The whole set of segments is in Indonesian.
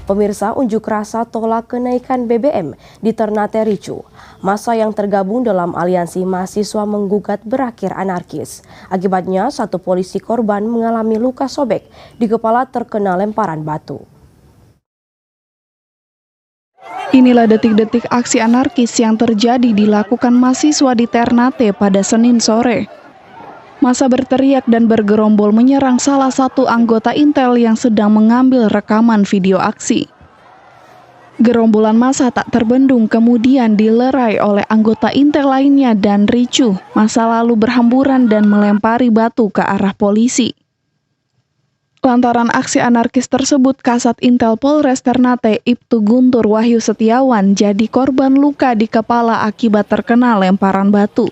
Pemirsa, unjuk rasa tolak kenaikan BBM di Ternate ricuh. Massa yang tergabung dalam aliansi mahasiswa menggugat berakhir anarkis. Akibatnya, satu polisi korban mengalami luka sobek di kepala terkena lemparan batu. Inilah detik-detik aksi anarkis yang terjadi dilakukan mahasiswa di Ternate pada Senin sore. Massa berteriak dan bergerombol menyerang salah satu anggota Intel yang sedang mengambil rekaman video aksi. Gerombolan massa tak terbendung kemudian dilerai oleh anggota Intel lainnya dan ricuh. Massa lalu berhamburan dan melempari batu ke arah polisi. Lantaran aksi anarkis tersebut, Kasat Intel Polres Ternate Ibtu Guntur Wahyu Setiawan jadi korban luka di kepala akibat terkena lemparan batu.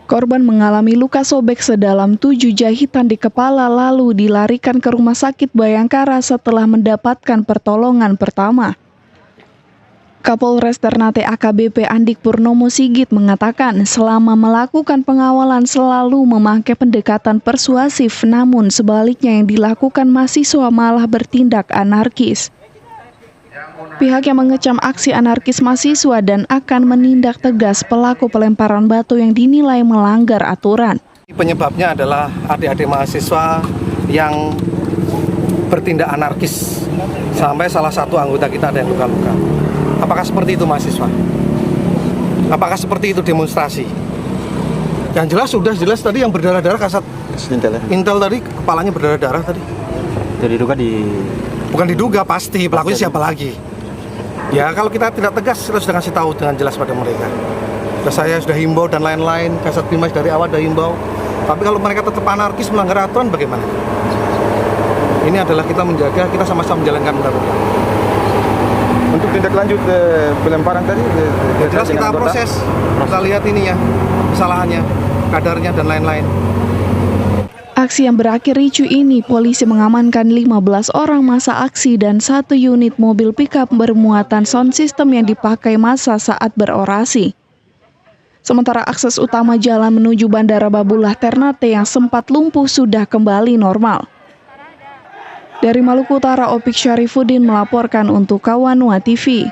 Korban mengalami luka sobek sedalam 7 jahitan di kepala lalu dilarikan ke Rumah Sakit Bayangkara setelah mendapatkan pertolongan pertama. Kapolres Ternate AKBP Andik Purnomo Sigit mengatakan selama melakukan pengawalan selalu memakai pendekatan persuasif, namun sebaliknya yang dilakukan mahasiswa malah bertindak anarkis. Pihaknya mengecam aksi anarkis mahasiswa dan akan menindak tegas pelaku pelemparan batu yang dinilai melanggar aturan. Penyebabnya adalah adik-adik mahasiswa yang bertindak anarkis sampai salah satu anggota kita ada yang luka-luka. Apakah seperti itu mahasiswa? Apakah seperti itu demonstrasi? Yang jelas sudah jelas tadi yang berdarah-darah Kasat Intel tadi kepalanya berdarah-darah tadi. Jadi diduga bukan diduga, pasti pelakunya siapa lagi? Ya kalau kita tidak tegas kita sudah kasih tahu dengan jelas pada mereka. Saya sudah himbau dan lain-lain, Kasat Bimas dari awal sudah himbau. Tapi kalau mereka tetap anarkis melanggar aturan bagaimana? Ini adalah kita menjaga, kita sama-sama menjalankan undang-undang. Untuk tindak lanjut pelemparan tadi, jelas kita proses, kita lihat ini ya, kesalahannya, kadarnya dan lain-lain. Aksi yang berakhir ricuh ini, polisi mengamankan 15 orang massa aksi dan 1 unit mobil pickup bermuatan sound system yang dipakai massa saat berorasi. Sementara akses utama jalan menuju Bandara Babullah Ternate yang sempat lumpuh sudah kembali normal. Dari Maluku Utara, Opik Syarifuddin melaporkan untuk Kawanua TV.